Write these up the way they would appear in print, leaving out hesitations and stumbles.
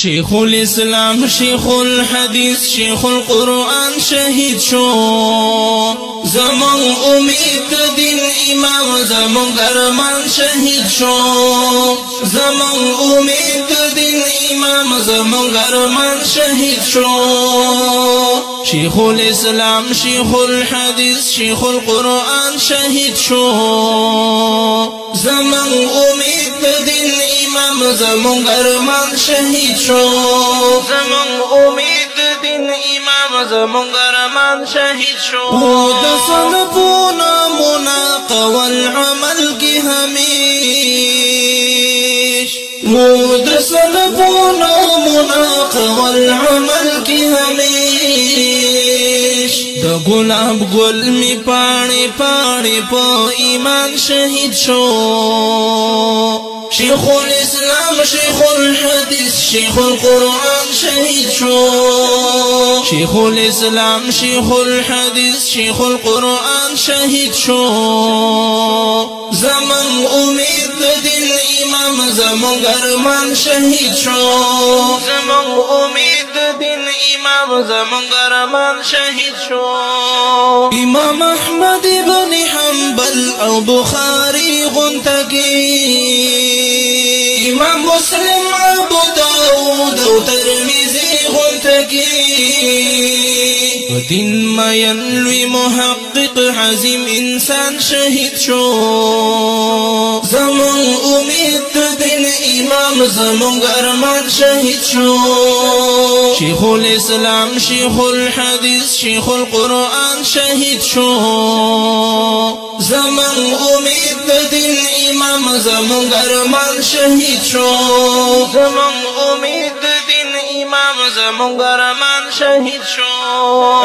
شیخ الاسلام شیخ الحدیث شیخ القرآن شهید شو زمان امید دین امام زمان ارمان شهید شو زمان امید دین امام زمان ارمان شهید شو شیخ الاسلام شیخ الحدیث شیخ القرآن شهید شو زمان امید دین امام زمان ارمان شهید شو زمان امید دین امام زمان ارمان شهید شو د صنفونا مناق والعمل کی همیش د صنفونا مناق والعمل کی همیش د گلاب گل می پانی پانی پا ایمان شهید شو شیخ الاسلام شیخ الحدیث شیخ القرآن شهید شو شیخ الاسلام شیخ الحدیث شیخ القرآن شهید شو زمان امید دین امام زمان ارمان شهید شو زمان امید دین امام زمان ارمان شهید شو امام احمد بن حنبل او بخاری غنتگی امام مسلم ابو داود او ترمذی غنتگی ودین مین لوی محقق حزیم انسان شهید شو زمان امید دین امام زمان ارمان شهید شو شیخ الاسلام شیخ الحدیث شیخ القرآن شهید شو زمان امید دین امام زمان ارمان شهید شو زمان امید دین امام زمان ارمان شهید شو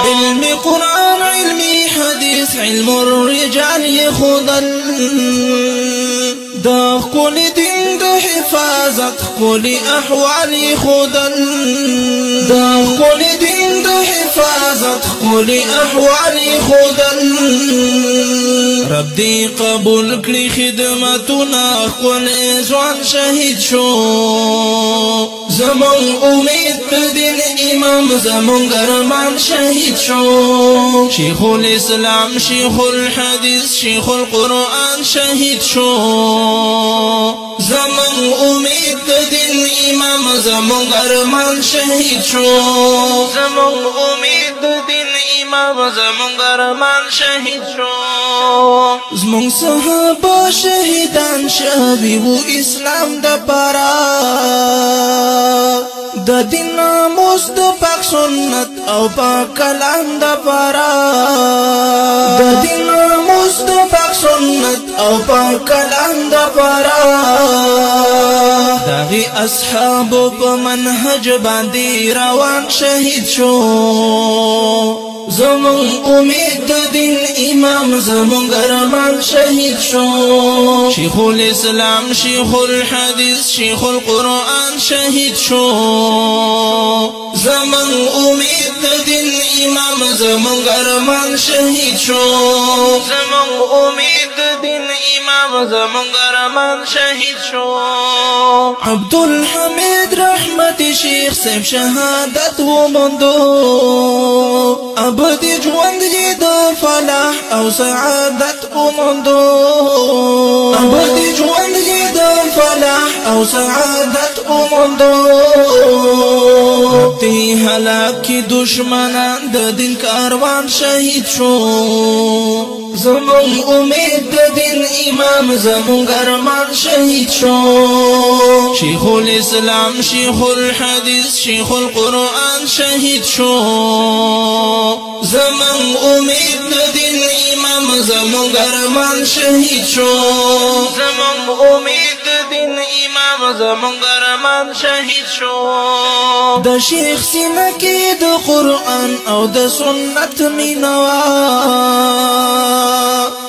علم قرآن علم حدیث علم الرجال یخودل دا کل دین دا حفاظت کل احوال یخودل دا کل دین دا حفاظت کل احوال یخودل رب دی قبول کړي خدمتونه خپل ځوان شهید شو زمان امید دین امام زمان ارمان شهید شو شیخ الاسلام شیخ الحدیث شیخ القرآن شهید شو زمان امید دین امام زمان ارمان شهید شو زمان امید دین امام زمان ارمان شهید شو زمون صحابه شهیدان شوی و اسلام د پارا د دین ناموس د پاک سنت او پاک کلام د پارا د دین ناموس د پاک سنت او پاک کلام د پارا دغه اصحاب په منهج باندې روان شهید شو زمان امید دین امام زمان ارمان شهید شو شیخ الاسلام شیخ الحدیث شیخ القرآن شهید شو زمان امید دین امام زمان ارمان شهید شو زمان امید دین امام زمان ارمان شهید شو عبدالحمید رحمت شیخ صاحب شهادت ومندو ابدی ژوند یې د فلاح او سعادت ومندو ابدی ژوند یې د فلاح او سعادت ومندو دی هلاکی دشمنان د دین کاروان شهید شو زمان امید دین امام زمان ارمان شهید شو شیخ الاسلام شیخ الحدیث شیخ القرآن شهید شو زمان امید دین امام زمان ارمان شهید شو زمان امید دین امام زمان ارمان شهید شو د شیخ سینه کې د قرآن او د سنت مینوا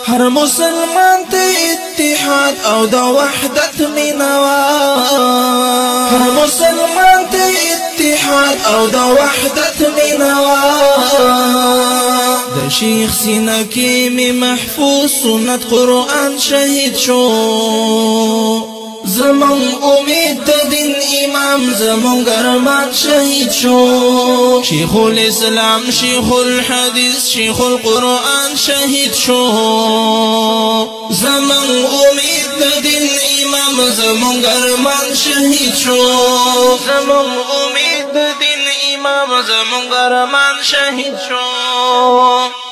هر مسلمان ته اتحاد او د وحدت مینوا هر مسلمان ته اتحاد او د وحدت مینوا د شیخ سینه کې می محفوظ سنت قرآن شهید شو زمون امید دین امام زمون ارمان شهید شو شیخ الاسلام شیخ الحدیث شیخ القرآن شهید شو زمون امید دین امام زمون ارمان شهید شو زمون امید دین امام زمون ارمان شهید شو